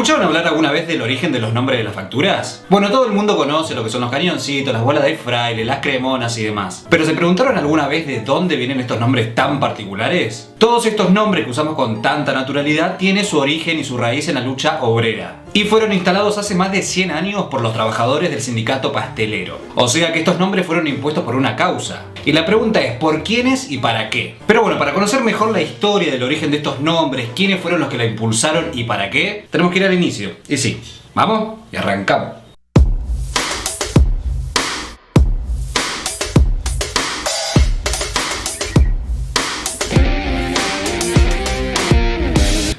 ¿Escucharon hablar alguna vez del origen de los nombres de las facturas? Bueno, todo el mundo conoce lo que son los cañoncitos, las bolas de fraile, las cremonas y demás. Pero ¿se preguntaron alguna vez de dónde vienen estos nombres tan particulares? Todos estos nombres que usamos con tanta naturalidad tienen su origen y su raíz en la lucha obrera. Y fueron instalados hace más de 100 años por los trabajadores del sindicato pastelero. O sea que estos nombres fueron impuestos por una causa. Y la pregunta es, ¿por quiénes y para qué? Pero bueno, para conocer mejor la historia del origen de estos nombres, quiénes fueron los que la impulsaron y para qué, tenemos que ir al inicio. Y sí, vamos y arrancamos.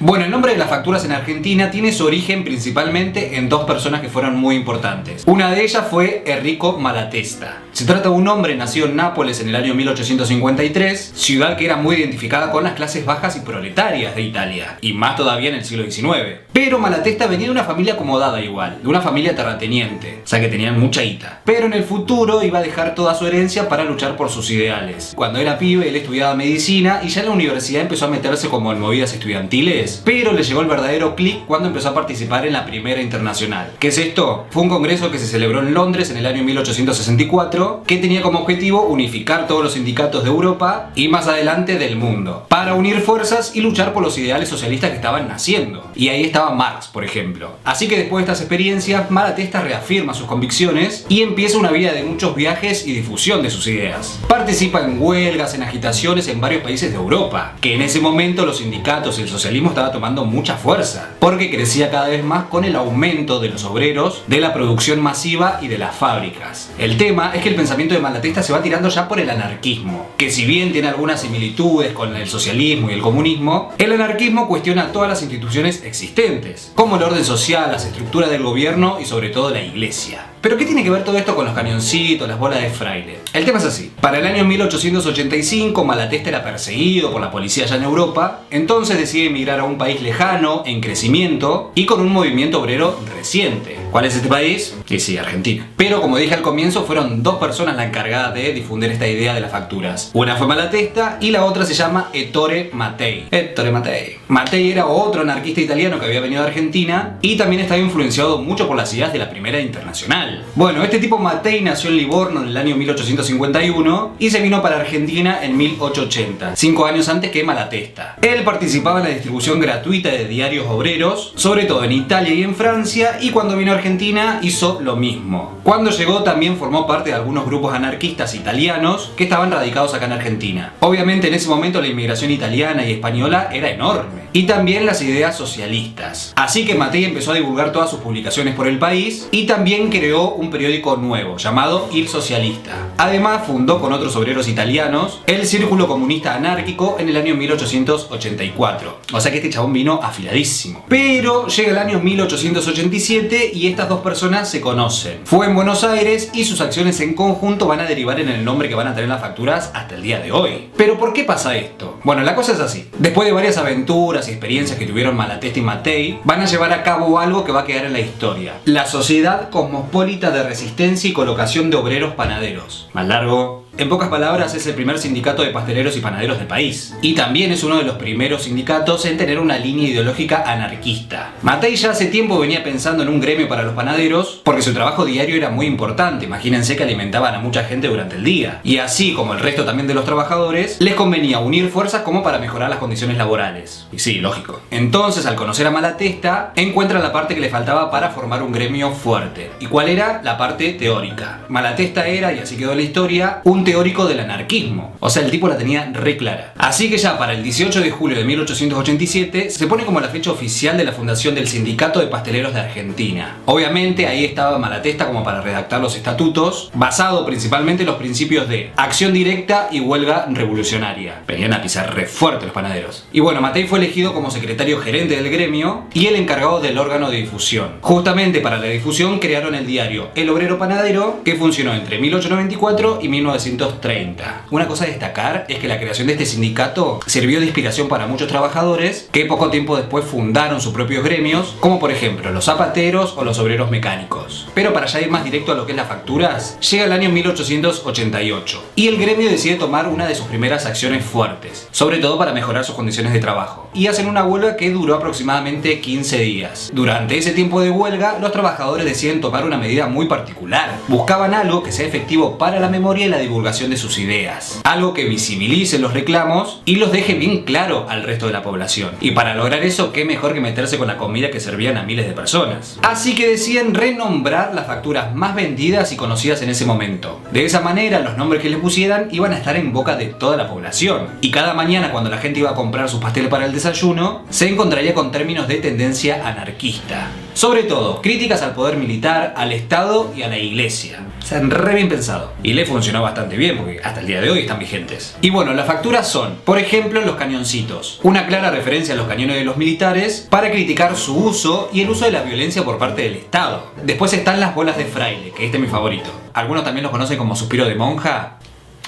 Bueno, el nombre de las facturas en Argentina tiene su origen principalmente en dos personas que fueron muy importantes. Una de ellas fue Enrico Malatesta. Se trata de un hombre nacido en Nápoles en el año 1853, ciudad que era muy identificada con las clases bajas y proletarias de Italia, y más todavía en el siglo XIX. Pero Malatesta venía de una familia acomodada igual, de una familia terrateniente, o sea que tenían mucha guita. Pero en el futuro iba a dejar toda su herencia para luchar por sus ideales. Cuando era pibe, él estudiaba medicina y ya en la universidad empezó a meterse como en movidas estudiantiles, pero le llegó el verdadero clic cuando empezó a participar en la Primera Internacional. ¿Qué es esto? Fue un congreso que se celebró en Londres en el año 1864, que tenía como objetivo unificar todos los sindicatos de Europa y más adelante del mundo, para unir fuerzas y luchar por los ideales socialistas que estaban naciendo. Y ahí estaba Marx, por ejemplo. Así que después de estas experiencias, Malatesta reafirma sus convicciones y empieza una vida de muchos viajes y difusión de sus ideas. Participa en huelgas, en agitaciones en varios países de Europa, que en ese momento los sindicatos y el socialismo estaba tomando mucha fuerza, porque crecía cada vez más con el aumento de los obreros, de la producción masiva y de las fábricas. El tema es que el pensamiento de Malatesta se va tirando ya por el anarquismo, que si bien tiene algunas similitudes con el socialismo y el comunismo, el anarquismo cuestiona todas las instituciones existentes, como el orden social, las estructuras del gobierno y sobre todo la iglesia. ¿Pero qué tiene que ver todo esto con los cañoncitos, las bolas de fraile? El tema es así. Para el año 1885, Malatesta era perseguido por la policía allá en Europa, entonces decide emigrar a un país lejano, en crecimiento y con un movimiento obrero reciente. ¿Cuál es este país? Y sí, Argentina. Pero como dije al comienzo, fueron dos personas las encargadas de difundir esta idea de las facturas. Una fue Malatesta y la otra se llama Ettore Mattei. Ettore Mattei. Mattei era otro anarquista italiano que había venido a Argentina y también estaba influenciado mucho por las ideas de la Primera Internacional. Bueno, este tipo Mattei nació en Livorno en el año 1851 y se vino para Argentina en 1880, 5 años antes que Malatesta. Él participaba en la distribución gratuita de diarios obreros, sobre todo en Italia y en Francia, y cuando vino a Argentina hizo lo mismo. Cuando llegó también formó parte de algunos grupos anarquistas italianos que estaban radicados acá en Argentina. Obviamente en ese momento la inmigración italiana y española era enorme, y también las ideas socialistas. Así que Mattei empezó a divulgar todas sus publicaciones por el país y también creó un periódico nuevo llamado Il Socialista. Además fundó con otros obreros italianos el Círculo Comunista Anárquico en el año 1884. O sea que este chabón vino afiladísimo. Pero llega el año 1887 y estas dos personas se conocen. Fue en Buenos Aires y sus acciones en conjunto van a derivar en el nombre que van a tener las facturas hasta el día de hoy. ¿Pero por qué pasa esto? Bueno, la cosa es así. Después de varias aventuras y experiencias que tuvieron Malatesta y Mattei, van a llevar a cabo algo que va a quedar en la historia: la Sociedad Cosmopolita de Resistencia y Colocación de Obreros Panaderos. Más largo. En pocas palabras, es el primer sindicato de pasteleros y panaderos del país. Y también es uno de los primeros sindicatos en tener una línea ideológica anarquista. Mattei ya hace tiempo venía pensando en un gremio para los panaderos, porque su trabajo diario era muy importante. Imagínense que alimentaban a mucha gente durante el día. Y así como el resto también de los trabajadores, les convenía unir fuerzas como para mejorar las condiciones laborales. Y sí, lógico. Entonces, al conocer a Malatesta, encuentra la parte que le faltaba para formar un gremio fuerte. ¿Y cuál era? La parte teórica. Malatesta era, y así quedó la historia, un teórico del anarquismo. O sea, el tipo la tenía re clara. Así que ya para el 18 de julio de 1887 se pone como la fecha oficial de la fundación del Sindicato de Pasteleros de Argentina. Obviamente ahí estaba Malatesta como para redactar los estatutos, basado principalmente en los principios de acción directa y huelga revolucionaria. Venían a pisar re fuerte los panaderos. Y bueno, Mattei fue elegido como secretario gerente del gremio y el encargado del órgano de difusión. Justamente para la difusión crearon el diario El Obrero Panadero, que funcionó entre 1894 y 1900 1930. Una cosa a destacar es que la creación de este sindicato sirvió de inspiración para muchos trabajadores que poco tiempo después fundaron sus propios gremios, como por ejemplo los zapateros o los obreros mecánicos. Pero para ya ir más directo a lo que es las facturas, llega el año 1888 y el gremio decide tomar una de sus primeras acciones fuertes, sobre todo para mejorar sus condiciones de trabajo, y hacen una huelga que duró aproximadamente 15 días. Durante ese tiempo de huelga, los trabajadores deciden tomar una medida muy particular. Buscaban algo que sea efectivo para la memoria y la divulgación de sus ideas, algo que visibilice los reclamos y los deje bien claro al resto de la población. Y para lograr eso, qué mejor que meterse con la comida que servían a miles de personas. Así que deciden renombrar las facturas más vendidas y conocidas en ese momento. De esa manera, los nombres que les pusieran iban a estar en boca de toda la población. Y cada mañana, cuando la gente iba a comprar sus pasteles para el desayuno, se encontraría con términos de tendencia anarquista. Sobre todo, críticas al poder militar, al Estado y a la Iglesia. O sea, re bien pensado. Y le funcionó bastante bien porque hasta el día de hoy están vigentes. Y bueno, las facturas son, por ejemplo, los cañoncitos. Una clara referencia a los cañones de los militares para criticar su uso y el uso de la violencia por parte del Estado. Después están las bolas de fraile, que este es mi favorito. Algunos también los conocen como suspiro de monja.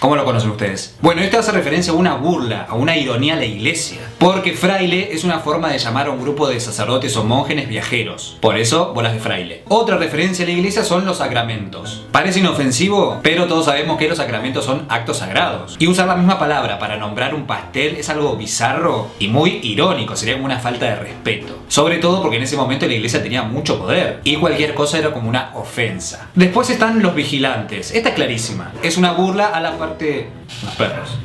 ¿Cómo lo conocen ustedes? Bueno, esto hace referencia a una burla, a una ironía a la iglesia. Porque fraile es una forma de llamar a un grupo de sacerdotes o monjes viajeros. Por eso, bolas de fraile. Otra referencia a la iglesia son los sacramentos. Parece inofensivo, pero todos sabemos que los sacramentos son actos sagrados. Y usar la misma palabra para nombrar un pastel es algo bizarro y muy irónico. Sería como una falta de respeto. Sobre todo porque en ese momento la iglesia tenía mucho poder. Y cualquier cosa era como una ofensa. Después están los vigilantes. Esta es clarísima. Es una burla a la parte los perros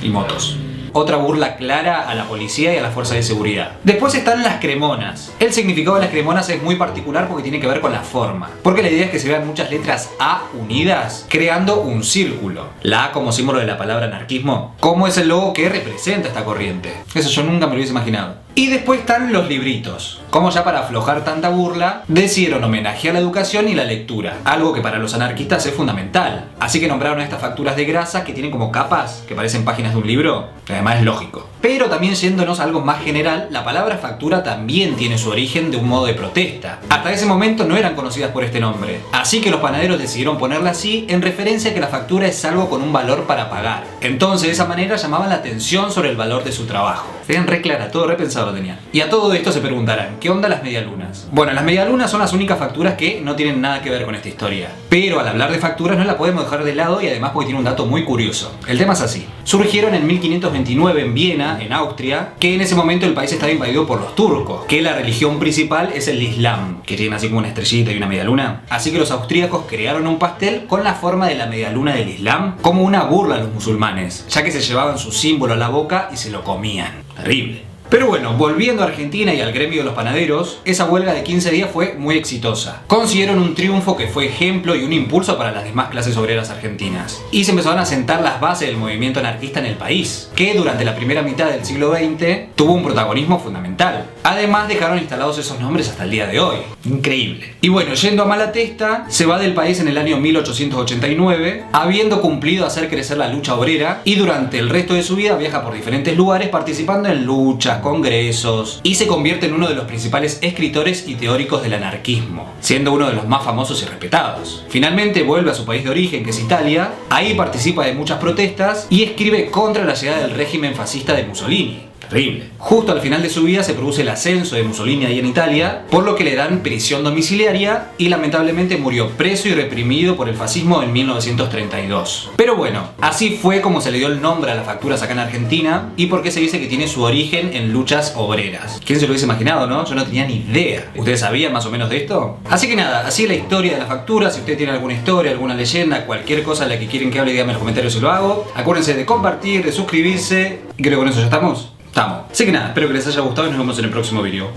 y motos. Otra burla clara a la policía y a la fuerza de seguridad. Después están las cremonas. El significado de las cremonas es muy particular porque tiene que ver con la forma. Porque la idea es que se vean muchas letras A unidas, creando un círculo. La A como símbolo de la palabra anarquismo, como es el logo que representa esta corriente. Eso yo nunca me lo hubiese imaginado. Y después están los libritos. Como ya para aflojar tanta burla, decidieron homenajear la educación y la lectura, algo que para los anarquistas es fundamental. Así que nombraron a estas facturas de grasa que tienen como capas que parecen páginas de un libro, que además es lógico. Pero también yéndonos a algo más general, la palabra factura también tiene su origen de un modo de protesta. Hasta ese momento no eran conocidas por este nombre, así que los panaderos decidieron ponerla así en referencia a que la factura es algo con un valor para pagar. Entonces de esa manera llamaban la atención sobre el valor de su trabajo. Tenían re clara, todo repensado lo tenían. Y a todo esto se preguntarán, ¿qué onda las medialunas? Bueno, las medialunas son las únicas facturas que no tienen nada que ver con esta historia. Pero al hablar de facturas no la podemos dejar de lado y además porque tiene un dato muy curioso. El tema es así. Surgieron en 1529 en Viena, en Austria, que en ese momento el país estaba invadido por los turcos, que la religión principal es el Islam, que tienen así como una estrellita y una medialuna. Así que los austríacos crearon un pastel con la forma de la medialuna del Islam, como una burla a los musulmanes, ya que se llevaban su símbolo a la boca y se lo comían. Terrible. Pero bueno, volviendo a Argentina y al gremio de los panaderos, esa huelga de 15 días fue muy exitosa. Consiguieron un triunfo que fue ejemplo y un impulso para las demás clases obreras argentinas. Y se empezaron a sentar las bases del movimiento anarquista en el país, que durante la primera mitad del siglo XX tuvo un protagonismo fundamental. Además dejaron instalados esos nombres hasta el día de hoy. Increíble. Y bueno, yendo a Malatesta, se va del país en el año 1889, habiendo cumplido hacer crecer la lucha obrera, y durante el resto de su vida viaja por diferentes lugares participando en luchas, congresos, y se convierte en uno de los principales escritores y teóricos del anarquismo, siendo uno de los más famosos y respetados. Finalmente vuelve a su país de origen, que es Italia, ahí participa de muchas protestas y escribe contra la llegada del régimen fascista de Mussolini. Terrible. Justo al final de su vida se produce el ascenso de Mussolini ahí en Italia, por lo que le dan prisión domiciliaria y lamentablemente murió preso y reprimido por el fascismo en 1932. Pero bueno, así fue como se le dio el nombre a las facturas acá en Argentina y porque se dice que tiene su origen en luchas obreras. ¿Quién se lo hubiese imaginado, no? Yo no tenía ni idea. ¿Ustedes sabían más o menos de esto? Así que nada, así es la historia de las facturas. Si ustedes tienen alguna historia, alguna leyenda, cualquier cosa de la que quieren que hable, díganme en los comentarios y lo hago. Acuérdense de compartir, de suscribirse y creo que con eso ya estamos. Estamos. Así que nada, espero que les haya gustado y nos vemos en el próximo video.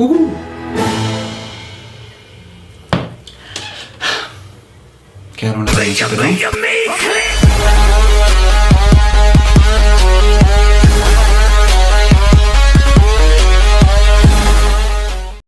Quedaron una revista, ¿no?